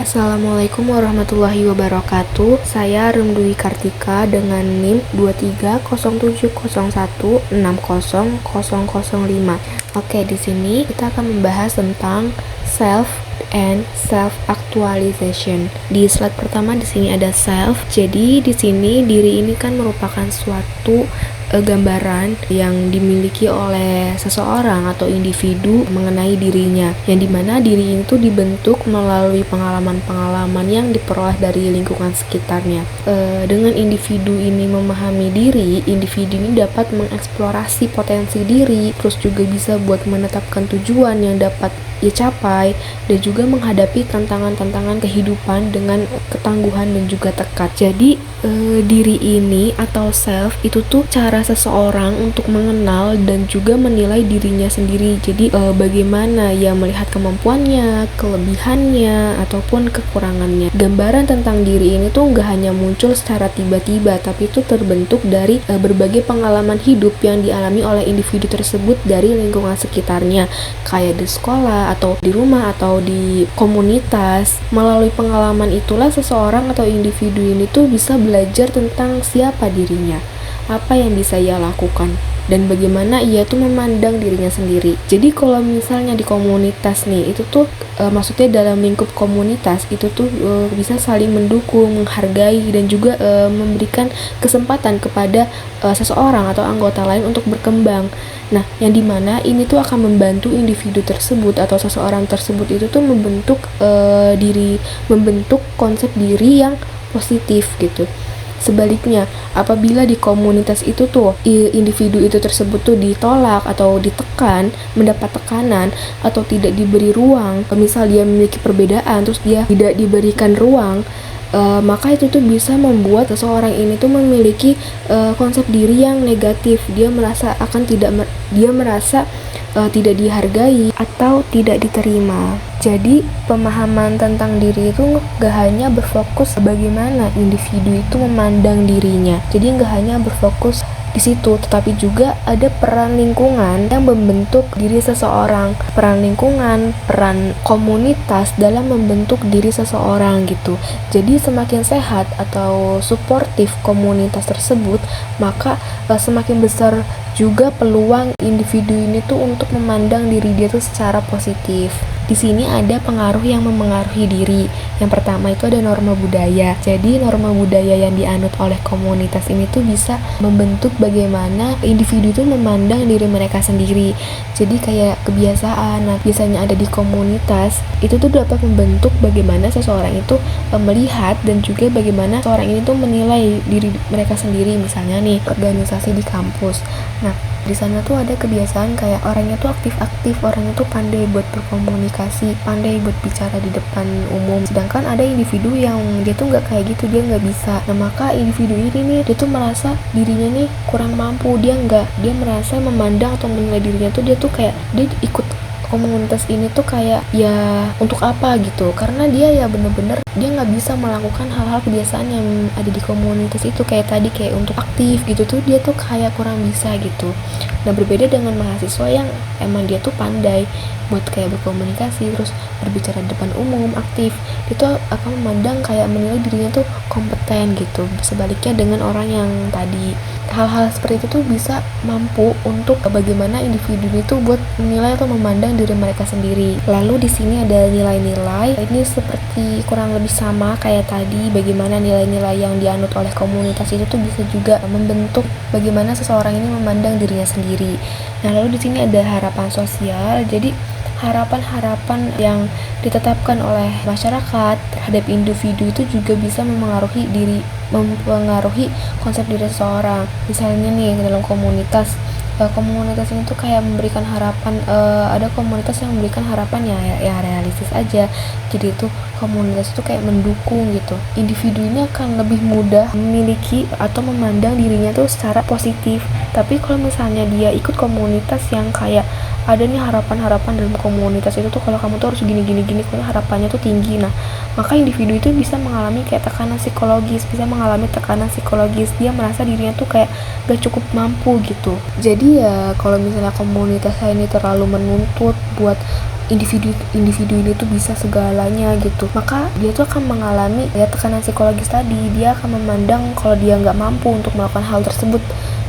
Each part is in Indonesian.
Assalamualaikum warahmatullahi wabarakatuh. Saya Rumdui Kartika dengan NIM 230701600005. Oke, di sini kita akan membahas tentang self and self actualization. Di slide pertama di sini ada self. Jadi di sini diri ini kan merupakan suatu gambaran yang dimiliki oleh seseorang atau individu mengenai dirinya, yang dimana diri itu dibentuk melalui pengalaman-pengalaman yang diperoleh dari lingkungan sekitarnya. Dengan individu ini memahami diri, individu ini dapat mengeksplorasi potensi diri, terus juga bisa buat menetapkan tujuan yang dapat ia capai, dan juga menghadapi tantangan-tantangan kehidupan dengan ketangguhan dan juga tekad. Jadi diri ini atau self itu tuh cara seseorang untuk mengenal dan juga menilai dirinya sendiri. Jadi bagaimana ia melihat kemampuannya, kelebihannya, ataupun kekurangannya. Gambaran tentang diri ini tuh nggak hanya muncul secara tiba-tiba, tapi itu terbentuk dari berbagai pengalaman hidup yang dialami oleh individu tersebut dari lingkungan sekitarnya, kayak di sekolah, atau di rumah, atau di komunitas. Melalui pengalaman itulah seseorang atau individu ini tuh bisa belajar tentang siapa dirinya, apa yang bisa ia lakukan, dan bagaimana ia tuh memandang dirinya sendiri. Jadi kalau misalnya di komunitas nih, itu tuh maksudnya dalam lingkup komunitas itu tuh bisa saling mendukung, menghargai, dan juga memberikan kesempatan kepada seseorang atau anggota lain untuk berkembang. Nah, yang dimana ini tuh akan membantu individu tersebut atau seseorang tersebut itu tuh membentuk membentuk konsep diri yang positif gitu. Sebaliknya, apabila di komunitas itu tuh individu itu tersebut tuh ditolak atau ditekan, mendapat tekanan atau tidak diberi ruang, misal dia memiliki perbedaan terus dia tidak diberikan ruang, maka itu tuh bisa membuat seseorang ini tuh memiliki konsep diri yang negatif. Dia merasa tidak dihargai atau tidak diterima. Jadi pemahaman tentang diri itu gak hanya berfokus bagaimana individu itu memandang dirinya. Jadi gak hanya berfokus di situ, tetapi juga ada peran lingkungan yang membentuk diri seseorang, peran lingkungan, peran komunitas dalam membentuk diri seseorang gitu. Jadi semakin sehat atau suportif komunitas tersebut, maka semakin besar juga peluang individu ini tuh untuk memandang diri dia tuh secara positif. Di sini ada pengaruh yang memengaruhi diri. Yang pertama itu ada norma budaya. Jadi norma budaya yang dianut oleh komunitas ini tuh bisa membentuk bagaimana individu itu memandang diri mereka sendiri. Jadi kayak kebiasaan, biasanya ada di komunitas, itu tuh dapat membentuk bagaimana seseorang itu melihat dan juga bagaimana seseorang ini tuh menilai diri mereka sendiri. Misalnya nih, organisasi di kampus. Nah, di sana tuh ada kebiasaan kayak orangnya tuh aktif-aktif, orangnya tuh pandai buat berkomunikasi, pandai buat bicara di depan umum. Sedangkan ada individu yang dia tuh nggak kayak gitu, dia nggak bisa. Nah, maka individu ini nih, dia tuh merasa dirinya nih kurang mampu, dia merasa memandang atau menilai dirinya tuh dia tuh kayak dia ikut komunitas ini tuh kayak ya untuk apa gitu, karena dia ya bener-bener dia nggak bisa melakukan hal-hal kebiasaan yang ada di komunitas itu, kayak tadi kayak untuk aktif gitu tuh dia tuh kayak kurang bisa gitu. Nah, berbeda dengan mahasiswa yang emang dia tuh pandai buat kayak berkomunikasi, terus berbicara di depan umum, aktif, itu akan memandang kayak menilai dirinya tuh kompeten gitu. Sebaliknya dengan orang yang tadi, hal-hal seperti itu tuh bisa mampu untuk bagaimana individu itu buat menilai atau memandang diri mereka sendiri. Lalu di sini ada nilai-nilai, ini seperti kurang lebih sama kayak tadi, bagaimana nilai-nilai yang dianut oleh komunitas itu tuh bisa juga membentuk bagaimana seseorang ini memandang dirinya sendiri. Nah, lalu di sini ada harapan sosial. Jadi harapan-harapan yang ditetapkan oleh masyarakat terhadap individu itu juga bisa mempengaruhi konsep diri seseorang. Misalnya nih, dalam komunitas ini tuh kayak memberikan harapan, ada komunitas yang memberikan harapan ya realistis aja. Jadi itu komunitas itu kayak mendukung gitu. Individu ini akan lebih mudah memiliki atau memandang dirinya tuh secara positif. Tapi kalau misalnya dia ikut komunitas yang kayak ada nih harapan-harapan dalam komunitas itu tuh kalau kamu tuh harus gini, karena harapannya tuh tinggi. Nah, maka individu itu bisa mengalami kayak tekanan psikologis, dia merasa dirinya tuh kayak gak cukup mampu gitu. Jadi ya kalau misalnya komunitas ini terlalu menuntut buat individu ini tuh bisa segalanya gitu, maka dia tuh akan mengalami ya tekanan psikologis tadi. Dia akan memandang kalau dia nggak mampu untuk melakukan hal tersebut,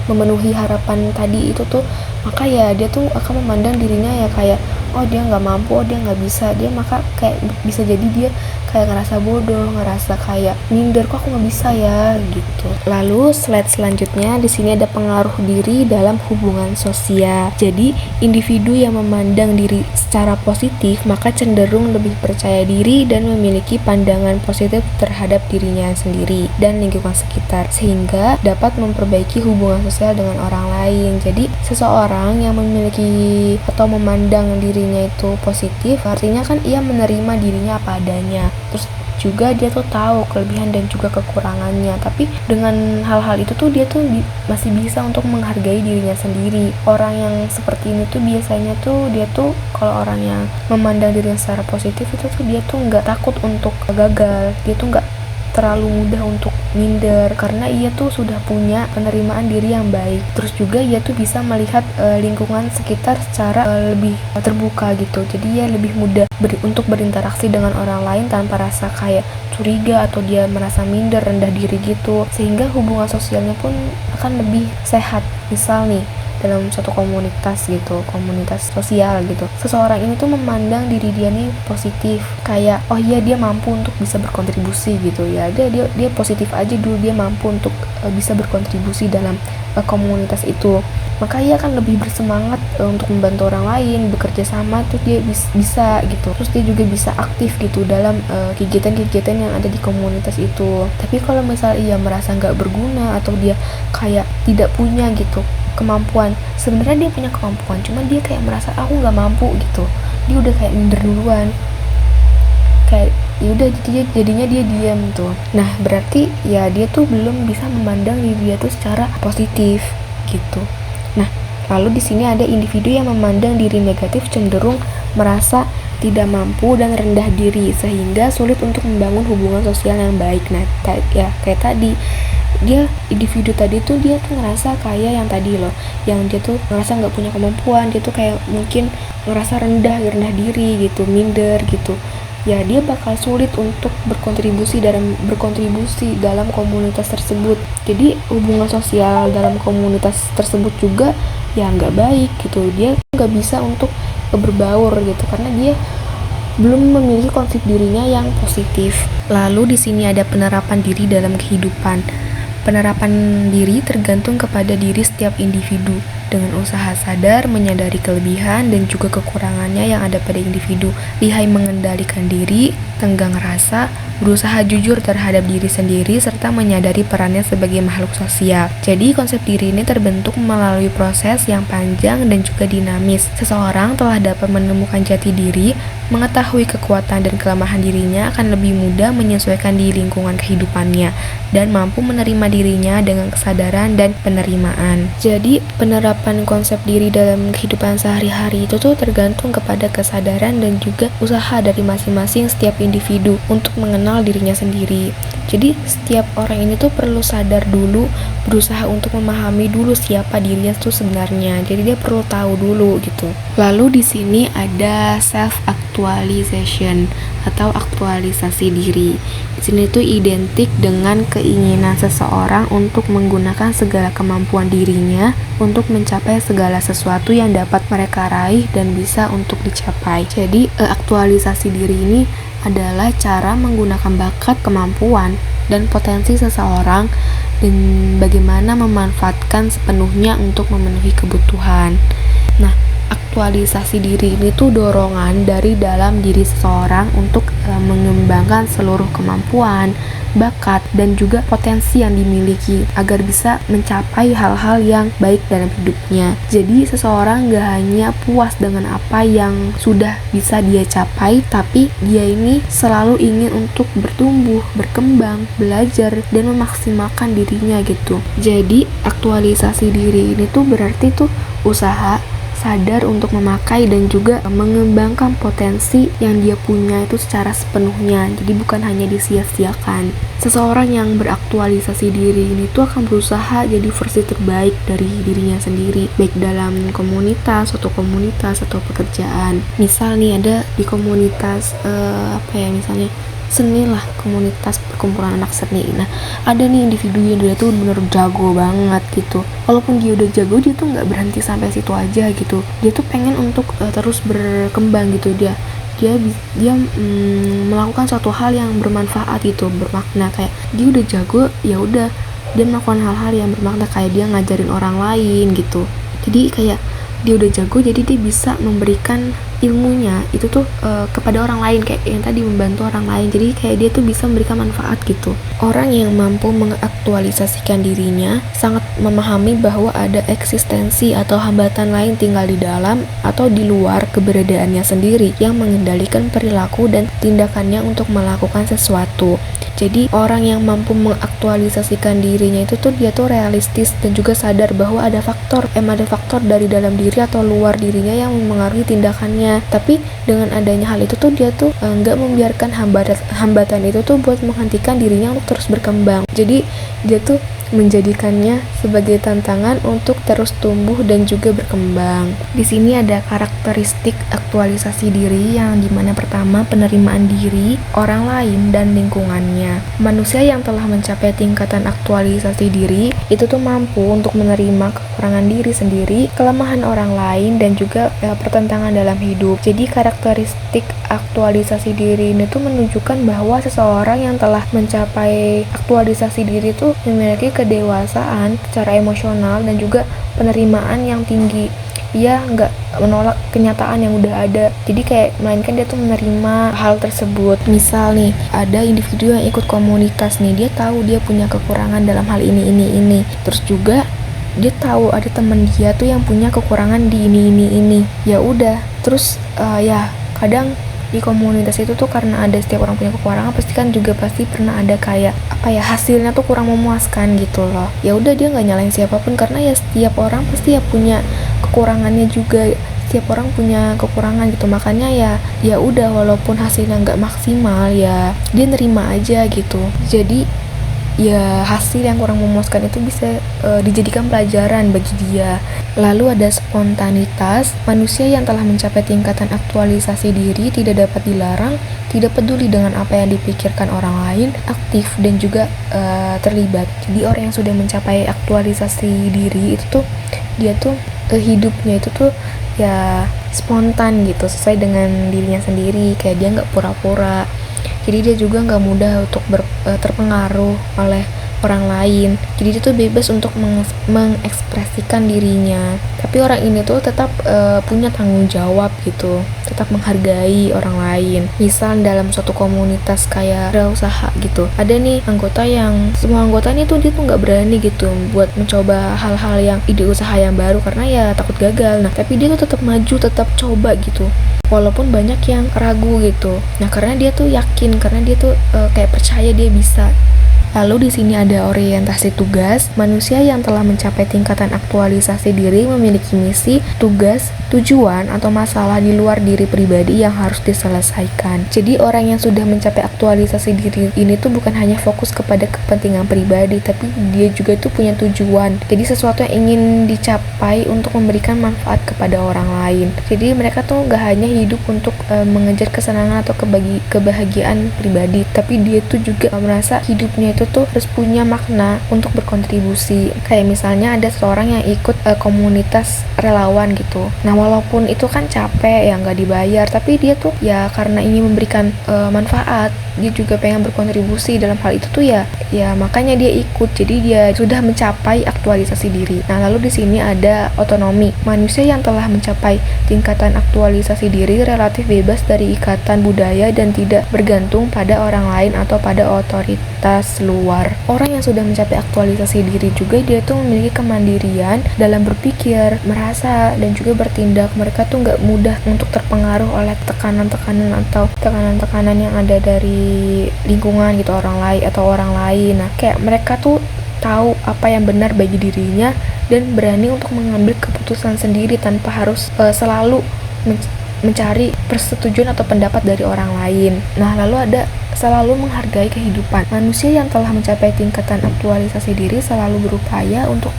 memenuhi harapan tadi itu tuh, maka ya dia tuh akan memandang dirinya ya kayak oh dia nggak mampu, oh dia nggak bisa, dia maka kayak bisa jadi dia kayak ngerasa bodoh, ngerasa kayak minder, kok aku nggak bisa ya gitu. Lalu slide selanjutnya di sini ada pengaruh diri dalam hubungan sosial. Jadi individu yang memandang diri secara positif maka cenderung lebih percaya diri dan memiliki pandangan positif terhadap dirinya sendiri dan lingkungan sekitar, sehingga dapat memperbaiki hubungan sosial dengan orang lain. Jadi seseorang yang memiliki atau memandang dirinya itu positif, artinya kan ia menerima dirinya apa adanya. Terus juga dia tuh tahu kelebihan dan juga kekurangannya, tapi dengan hal-hal itu tuh dia tuh masih bisa untuk menghargai dirinya sendiri. Orang yang seperti ini tuh biasanya tuh dia tuh kalau orang yang memandang dirinya secara positif itu tuh dia tuh nggak takut untuk gagal, dia tuh nggak terlalu mudah untuk minder karena ia tuh sudah punya penerimaan diri yang baik. Terus juga ia tuh bisa melihat lingkungan sekitar secara lebih terbuka gitu. Jadi ia lebih mudah untuk berinteraksi dengan orang lain tanpa rasa kayak curiga atau dia merasa minder, rendah diri gitu. Sehingga hubungan sosialnya pun akan lebih sehat. Misal nih dalam suatu komunitas gitu, komunitas sosial gitu, seseorang ini tuh memandang diri dia nih positif, kayak oh iya dia mampu untuk bisa berkontribusi gitu ya, dia positif aja dulu, dia mampu untuk bisa berkontribusi dalam komunitas itu, maka ia akan lebih bersemangat untuk membantu orang lain, bekerja sama tuh dia bisa gitu. Terus dia juga bisa aktif gitu dalam kegiatan-kegiatan yang ada di komunitas itu. Tapi kalau misalnya ia merasa nggak berguna atau dia kayak tidak punya gitu kemampuan, sebenarnya dia punya kemampuan, cuman dia kayak merasa aku nggak mampu gitu, dia udah kayak minder duluan, kayak yaudah jadinya dia diam tuh. Nah berarti ya dia tuh belum bisa memandang diri dia tuh secara positif gitu. Nah lalu di sini ada individu yang memandang diri negatif, cenderung merasa tidak mampu dan rendah diri sehingga sulit untuk membangun hubungan sosial yang baik. Nah ya kayak tadi dia individu tadi tuh dia tuh ngerasa kayak yang tadi loh, yang dia tuh ngerasa nggak punya kemampuan, dia tuh kayak mungkin ngerasa rendah diri gitu, minder gitu ya, dia bakal sulit untuk berkontribusi dalam komunitas tersebut. Jadi hubungan sosial dalam komunitas tersebut juga ya nggak baik gitu, dia nggak bisa untuk berbaur gitu karena dia belum memiliki konsep dirinya yang positif. Lalu di sini ada penerapan diri dalam kehidupan. Penerapan diri tergantung kepada diri setiap individu dengan usaha sadar menyadari kelebihan dan juga kekurangannya yang ada pada individu, lihai mengendalikan diri, tenggang rasa, berusaha jujur terhadap diri sendiri, serta menyadari perannya sebagai makhluk sosial. Jadi konsep diri ini terbentuk melalui proses yang panjang dan juga dinamis. Seseorang telah dapat menemukan jati diri, mengetahui kekuatan dan kelemahan dirinya, akan lebih mudah menyesuaikan di lingkungan kehidupannya dan mampu menerima dirinya dengan kesadaran dan penerimaan. Jadi penerapan konsep diri dalam kehidupan sehari-hari itu tuh tergantung kepada kesadaran dan juga usaha dari masing-masing setiap individu untuk mengenal dirinya sendiri. Jadi setiap orang ini tuh perlu sadar dulu, berusaha untuk memahami dulu siapa dirinya tuh sebenarnya. Jadi dia perlu tahu dulu gitu. Lalu di sini ada self actualization atau aktualisasi diri. Di sini tuh identik dengan keinginan seseorang untuk menggunakan segala kemampuan dirinya untuk mencapai segala sesuatu yang dapat mereka raih dan bisa untuk dicapai. Jadi aktualisasi diri ini adalah cara menggunakan bakat, kemampuan, dan potensi seseorang dan bagaimana memanfaatkan sepenuhnya untuk memenuhi kebutuhan. Nah, aktualisasi diri ini tuh dorongan dari dalam diri seseorang untuk mengembangkan seluruh kemampuan, bakat, dan juga potensi yang dimiliki agar bisa mencapai hal-hal yang baik dalam hidupnya. Jadi seseorang gak hanya puas dengan apa yang sudah bisa dia capai, tapi dia ini selalu ingin untuk bertumbuh, berkembang, belajar, dan memaksimalkan dirinya gitu. Jadi aktualisasi diri ini tuh berarti tuh usaha, sadar untuk memakai dan juga mengembangkan potensi yang dia punya itu secara sepenuhnya. Jadi bukan hanya disia-siakan. Seseorang yang beraktualisasi diri ini tuh akan berusaha jadi versi terbaik dari dirinya sendiri, baik dalam komunitas atau pekerjaan. Misal nih ada di komunitas misalnya seni lah, komunitas perkumpulan anak seni. Nah, ada nih individu yang dia tuh bener jago banget gitu. Walaupun dia udah jago, dia tuh nggak berhenti sampai situ aja gitu. Dia tuh pengen untuk terus berkembang gitu. Dia melakukan suatu hal yang bermanfaat gitu, bermakna. Kayak dia udah jago, ya udah dia melakukan hal-hal yang bermakna, kayak dia ngajarin orang lain gitu. Jadi kayak dia udah jago, jadi dia bisa memberikan ilmunya itu tuh kepada orang lain, kayak yang tadi membantu orang lain. Jadi kayak dia tuh bisa memberikan manfaat gitu. Orang yang mampu mengaktualisasikan dirinya sangat memahami bahwa ada eksistensi atau hambatan lain tinggal di dalam atau di luar keberadaannya sendiri yang mengendalikan perilaku dan tindakannya untuk melakukan sesuatu. Jadi orang yang mampu mengaktualisasikan dirinya itu tuh dia tuh realistis dan juga sadar bahwa ada faktor dari dalam diri atau luar dirinya yang mempengaruhi tindakannya. Tapi dengan adanya hal itu tuh dia tuh nggak membiarkan hambatan itu tuh buat menghentikan dirinya untuk terus berkembang. Jadi dia tuh menjadikannya sebagai tantangan untuk terus tumbuh dan juga berkembang. Di sini ada karakteristik aktualisasi diri yang dimana pertama penerimaan diri, orang lain, dan lingkungannya. Manusia yang telah mencapai tingkatan aktualisasi diri itu tuh mampu untuk menerima kekurangan diri sendiri, kelemahan orang lain, dan juga pertentangan dalam hidup. Jadi karakteristik aktualisasi diri ini tuh menunjukkan bahwa seseorang yang telah mencapai aktualisasi diri tuh memiliki kedewasaan secara emosional dan juga penerimaan yang tinggi. Ia nggak menolak kenyataan yang udah ada, jadi kayak melainkan dia tuh menerima hal tersebut. Misal nih ada individu yang ikut komunitas nih, dia tahu dia punya kekurangan dalam hal ini, terus juga dia tahu ada temen dia tuh yang punya kekurangan di ini. Ya udah, terus kadang di komunitas itu tuh karena ada setiap orang punya kekurangan, pasti pernah ada kayak hasilnya tuh kurang memuaskan gitu loh. Ya udah, dia nggak nyalain siapapun karena ya setiap orang pasti ya punya kekurangannya juga. Setiap orang punya kekurangan gitu, makanya ya udah, walaupun hasilnya nggak maksimal ya dia nerima aja gitu. Jadi ya hasil yang kurang memuaskan itu bisa dijadikan pelajaran bagi dia. Lalu ada spontanitas. Manusia yang telah mencapai tingkatan aktualisasi diri tidak dapat dilarang, tidak peduli dengan apa yang dipikirkan orang lain, aktif dan juga terlibat. Jadi orang yang sudah mencapai aktualisasi diri itu tuh dia tuh hidupnya itu tuh ya spontan gitu, sesuai dengan dirinya sendiri, kayak dia nggak pura-pura. Jadi dia juga nggak mudah untuk terpengaruh oleh orang lain. Jadi dia tuh bebas untuk mengekspresikan dirinya. Tapi orang ini tuh tetap punya tanggung jawab gitu, tetap menghargai orang lain. Misal dalam suatu komunitas kayak usaha gitu, ada nih semua anggotanya tuh dia tuh nggak berani gitu buat mencoba hal-hal yang ide usaha yang baru karena ya takut gagal. Nah tapi dia tuh tetap maju, tetap coba gitu, walaupun banyak yang ragu gitu. Nah karena dia tuh yakin, karena dia tuh kayak percaya dia bisa. Lalu di sini ada orientasi tugas. Manusia yang telah mencapai tingkatan aktualisasi diri memiliki misi, tugas, tujuan, atau masalah di luar diri pribadi yang harus diselesaikan. Jadi orang yang sudah mencapai aktualisasi diri ini tuh bukan hanya fokus kepada kepentingan pribadi, tapi dia juga tuh punya tujuan. Jadi sesuatu yang ingin dicapai untuk memberikan manfaat kepada orang lain. Jadi mereka tuh gak hanya hidup untuk mengejar kesenangan atau kebahagiaan pribadi, tapi dia tuh juga merasa hidupnya itu tuh harus punya makna untuk berkontribusi. Kayak misalnya ada seorang yang ikut komunitas relawan gitu. Nah walaupun itu kan capek ya, nggak dibayar, tapi dia tuh ya karena ingin memberikan manfaat, dia juga pengen berkontribusi dalam hal itu tuh ya makanya dia ikut. Jadi dia sudah mencapai aktualisasi diri. Nah lalu di sini ada otonomi. Manusia yang telah mencapai tingkatan aktualisasi diri relatif bebas dari ikatan budaya dan tidak bergantung pada orang lain atau pada otoritas luar. Orang yang sudah mencapai aktualisasi diri juga dia tuh memiliki kemandirian dalam berpikir, merasa, dan juga bertindak. Mereka tuh nggak mudah untuk terpengaruh oleh tekanan-tekanan yang ada dari lingkungan gitu, orang lain. Nah kayak mereka tuh tahu apa yang benar bagi dirinya dan berani untuk mengambil keputusan sendiri tanpa harus selalu mencari persetujuan atau pendapat dari orang lain. Nah, lalu ada selalu menghargai kehidupan. Manusia yang telah mencapai tingkatan aktualisasi diri selalu berupaya untuk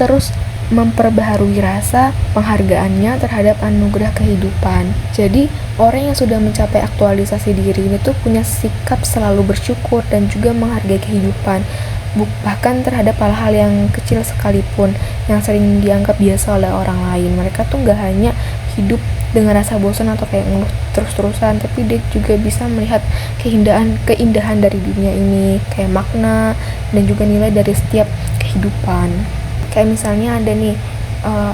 terus memperbaharui rasa penghargaannya terhadap anugerah kehidupan. Jadi, orang yang sudah mencapai aktualisasi diri itu punya sikap selalu bersyukur dan juga menghargai kehidupan. Bahkan terhadap hal-hal yang kecil sekalipun yang sering dianggap biasa oleh orang lain. Mereka tuh gak hanya hidup dengan rasa bosan atau kayak ngeluh terus-terusan, tapi dia juga bisa melihat keindahan dari dunia ini, kayak makna dan juga nilai dari setiap kehidupan. Kayak misalnya ada nih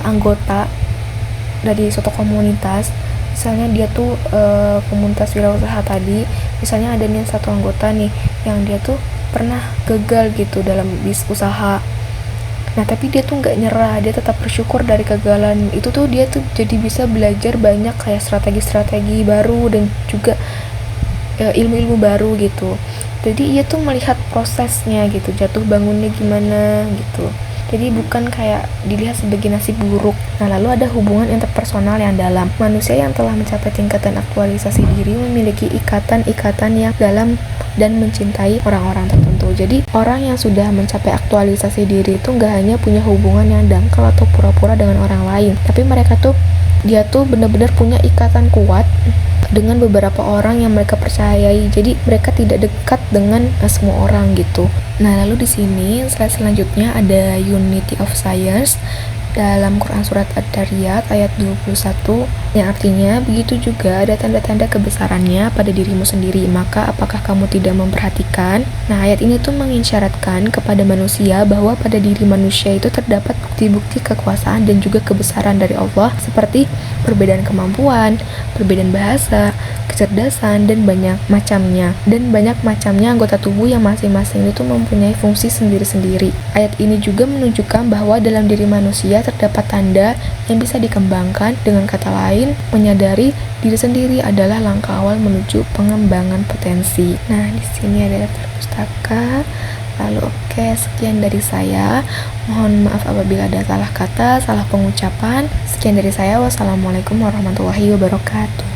anggota dari suatu komunitas, misalnya dia tuh komunitas wirausaha tadi, misalnya ada nih satu anggota nih yang dia tuh pernah gagal gitu dalam bisnis usaha. Nah, tapi dia tuh nggak nyerah, dia tetap bersyukur dari kegagalan itu tuh. Dia tuh jadi bisa belajar banyak kayak strategi-strategi baru dan juga ilmu-ilmu baru gitu. Jadi ia tuh melihat prosesnya gitu, jatuh bangunnya gimana gitu. Jadi bukan kayak dilihat sebagai nasib buruk. Nah, lalu ada hubungan interpersonal yang dalam. Manusia yang telah mencapai tingkatan aktualisasi diri memiliki ikatan-ikatan yang dalam dan mencintai orang-orang tertentu. Jadi orang yang sudah mencapai aktualisasi diri itu nggak hanya punya hubungan yang dangkal atau pura-pura dengan orang lain, tapi dia tuh benar-benar punya ikatan kuat dengan beberapa orang yang mereka percayai. Jadi mereka tidak dekat dengan semua orang gitu. Nah, lalu di sini slide selanjutnya ada Unity of Science dalam Quran Surat Ad-Dariyat ayat 21, yang artinya begitu juga ada tanda-tanda kebesarannya pada dirimu sendiri, maka apakah kamu tidak memperhatikan? Nah, ayat ini tuh mengisyaratkan kepada manusia bahwa pada diri manusia itu terdapat bukti-bukti kekuasaan dan juga kebesaran dari Allah, seperti perbedaan kemampuan, perbedaan bahasa, kecerdasan, dan banyak macamnya anggota tubuh yang masing-masing itu mempunyai fungsi sendiri-sendiri. Ayat ini juga menunjukkan bahwa dalam diri manusia terdapat tanda yang bisa dikembangkan. Dengan kata lain, menyadari diri sendiri adalah langkah awal menuju pengembangan potensi. Nah, di sini ada daftar pustaka. Lalu sekian dari saya. Mohon maaf apabila ada salah kata, salah pengucapan. Sekian dari saya. Wassalamualaikum warahmatullahi wabarakatuh.